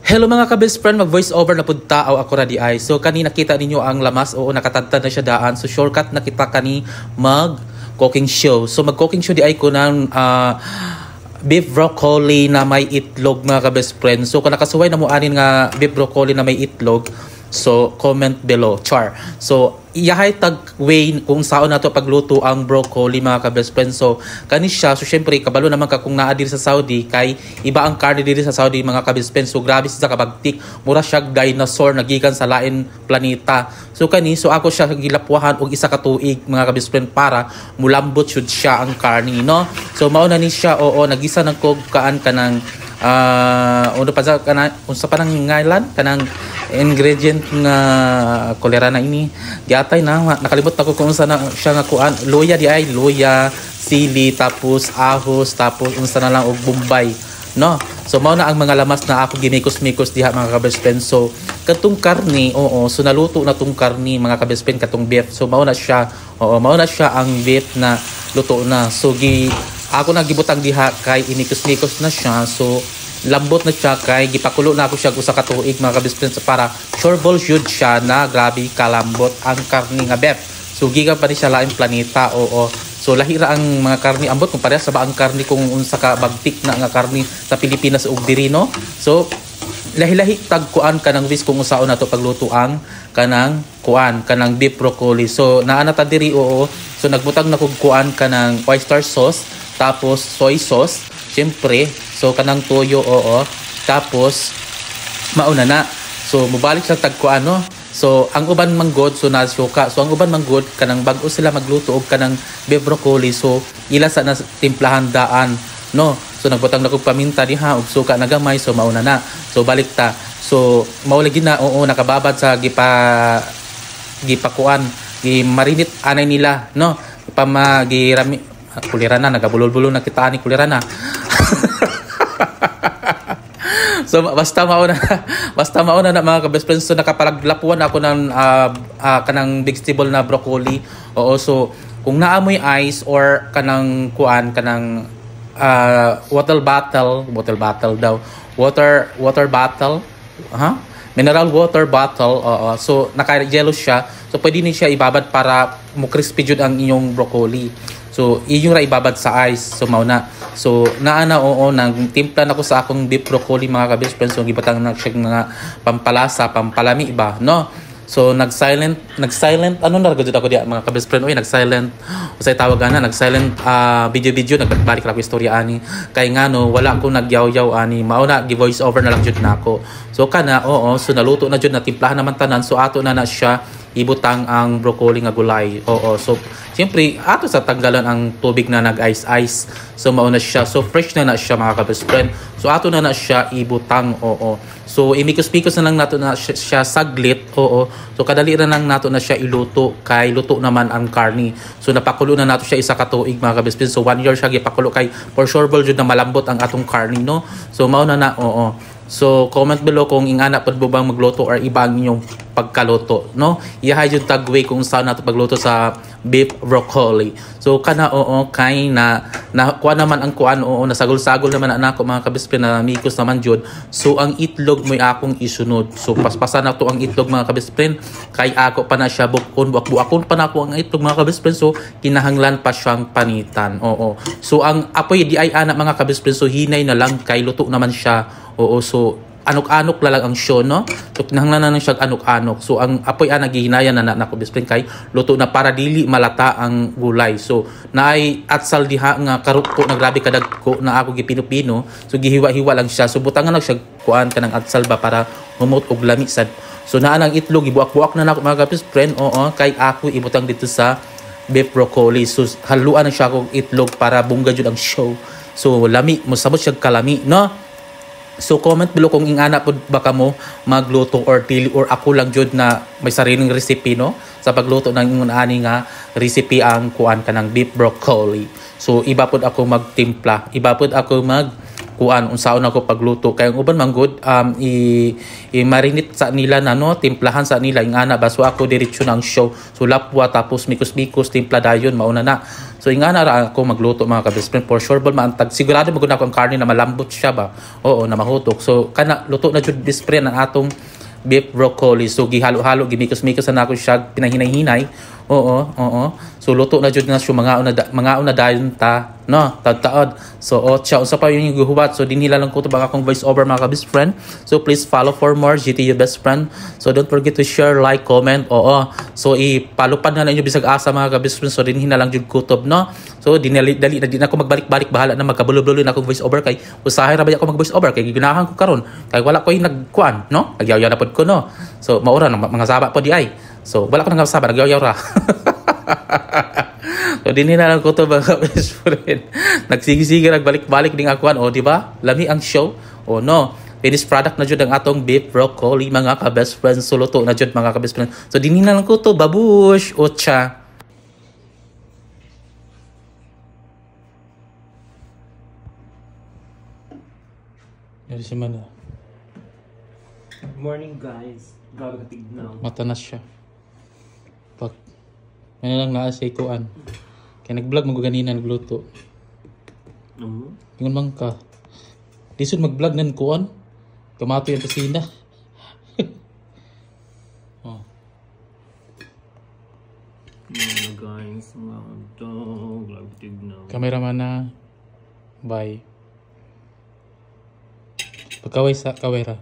Hello mga ka-best friend, mag-voice over na pud tao ako ra di ay. So kanina kita ninyo ang lamas, oo nakatadtad na siya daan. So shortcut na kita kani mag cooking show. So mag cooking show di ay ko ng beef broccoli na may itlog mga ka-best friend. So kung nakasuway na mo anin nga beef broccoli na may itlog, so comment below, char. So iyahay tag way kung saan nato pagluto ang broccoli mga ka-best friend. So kani siya, so syempre kabalo naman ka kung naa diri sa Saudi kay iba ang karne diri sa Saudi mga ka-best friend. So grabe sa kabagtik, mura siya dinosaur nagikan sa lain planeta. So kani, so ako siya gilapwahan og isa ka tuig mga ka-best friend para mulambot jud siya ang karne, no. So mao na ni siya, oo nagisa ng kaan kanang uno pa sa kana unsa pa nang ngalan kanang ingredient nga kolera na ini giatay na nakalimot ako kung unsa na siya nga kuan, luya di ay luya, sili, tapos ahos, tapos unsa na lang og bombay, no. So mao na ang mga lamas na ako gimikos-mikos diha mga ka-best friend. So katong karni, oo, so naluto na tong karni mga ka-best friend, katong beef. So mao na siya, oo, mao na siya ang beef na luto na. So ako nagibutang diha kay inikos-mikos na siya. So lambot na siya kay gipakulo na ako siya usa ka tuig mga ka-best friend para sure ball jud siya na grabe kalambot ang karni nga beef. So giga pa ni siya laing planeta, oo. So lahira ang mga karni ambot kung parehas sa ba ang karni kung unsa ka bagtik na nga karni sa Pilipinas ug diri, no. So lahi-lahi tagkuan kanang wis kung usaon nato pagluto ang kanang kuan kanang beef broccoli. So naa na ta diri, oo. So nagbutang na kog kuan kanang oyster sauce, tapos soy sauce, syempre. So kanang toyo, oo. Tapos mauna na. So mubalik sa tagkuan, no. So ang uban manggod, so nasuka. So ang uban manggod kanang bag-o sila magluto og kanang beef broccoli. So ila sa na timplahan daan, no. So nagbutang na kog paminta diha og suka na gamay. So mauna na. So balik ta. So mao lagi na, oo, nakababad sa gipakuan, gimarinit anay nila, no. Pamagirami kulira na, nagabulol-bulol na kita ani kulira na. So basta mauna na mga ka-best friends. So nakapalaglapuan ako ng kanang vegetable na broccoli. Oo, so kung naamoy ice or kanang kuan kanang water bottle, mineral water bottle, so naka-yellow siya. So pwede ni siya ibabad para mo crispy jud ang inyong broccoli. So iyon ra ibabad sa ice. So mao na. So naana, oo, nang timpla na ko sa akong beef broccoli mga ka-best friends. So gibatang na siya nga pampalasa, pampalami ba, no. So nag-silent ano na gud ako diya mga ka-best friend. Oy, nag-silent usay tawag ana, nag-silent video nagbalik ra ko istorya ani kay ngano wala ko nagyaw-yaw ani, mao na gi-voice over na lang jud nako. So kana, oo, so naluto na jud, natimplahan naman tanan. So ato na siya ibutang ang broccoli nga gulay, oo. So siyempre ato sa tanggalan ang tubig na nag-ice. So mao na siya, so fresh na siya mga ka-best friend. So ato na siya ibutang, oo. So imikos-mikos na lang nato na siya saglit, oo. So kadali ra lang nato na siya iluto kay luto naman ang karni. So napakulo na nato siya isa ka tuig mga ka-best friend. So 1 year siya gipakulo kay for sure ball jud na malambot ang atong karni, no. So mao na, oo. So comment below kung ingana pud bang magluto or iba ang inyong pagkaluto, no. Iyahay jud tagway kung saan nato pagluto sa beef broccoli. So kana, oo, kay na kuha naman ang kuan, oo, nasagol-sagol naman ako mga ka-best friend, na mikos naman jud. So ang itlog mo'y akong isunod. So paspasan na to ang itlog mga ka-best friend kay ako pa na siya bukon pa na ako ang itlog mga ka-best friend. So kinahanglan pa siyang panitan, oo. So ang apoy di ay anak mga ka-best friend, so hinay na lang kay luto naman siya, oo. So anok-anok lang ang show, no. So kinahanglan na siya anok-anok. So ang apoy naghihinayan na nako best friend kay luto na para dili malata ang gulay. So naay atsal diha nga karuko na grabe kadagko na ako gipino-pino. So gihiwa-hiwa lang siya. So butangan lang siya kuan kanang atsal ba para humot og lami sad. So naa nang itlog ibuak-buak na nako mga best friend, oo, kay ako ibutang dito sa beef broccoli. So haluan na siya og itlog para bungga jud ang show. So lami mo sabot siya kalami, no. So comment below kung ingana pud ba kamo magluto or dili or ako lang jud na may sariling recipe, no, sa pagluto ng ingon ani nga recipe ang kuan kanang beef broccoli. So iba pud ako magtimpla, iba pud ako mag kuan unsaon ako pagluto kay ang uban man good i-marinate sa nila na no timplahan sa nila ing ana baso ako diretso ng show so lapwa tapos mikos-mikos timpla dayon mauna na so ing ana ra ako magluto mga ka-best friend for sure ball maantag sigurado maguna ko ang karne na malambot siya ba oo na mahutok so kana luto na jud best friend ang atong beef broccoli so gihalo-halo gimikos-mikos na ako siya pinahinay-hinay oo so luto na jud na siya mga una dayon ta no taod so siya usa pa yung guhuwat so dinhila lang ko to bang akong voice over mga ka-best friend so please follow for more GTU best friend so don't forget to share like comment so ipalupad na lang yung bisag asa mga ka-best friend so dinhila lang jud kutob no so dali na din ako magbalik-balik bahala na magkabulo-bulo na akong voice over kay usahay ra ba ako mag voice over kay giganahan ko karon kay wala ko yung nagkuan no nagyaw-yaw na pod ko no so maura na mga saba po di ay so wala ko nang saba nagyaw-yaw ra so dinhi na lang ko to mga best friend nagsigi-sige nagbalik-balik ding akuan di ba lami ang show no finished product na jud ang atong beef broccoli mga ka-best friend so luto na jud mga ka-best friend so dinhi na lang ko to babush cha Yari si Mana. Good morning guys. Grabe ka tignaw. Matanas siya. Pag ano lang naa sa ikuan. Kaya nag-vlog mo ganina nagluto. Ingon man ka. Disod mag-vlog nan kuan. Kamato yung kusina. Guys, mga dog. Grabe ka tignaw. Cameraman na. Bye. Pagkaway sa kawera.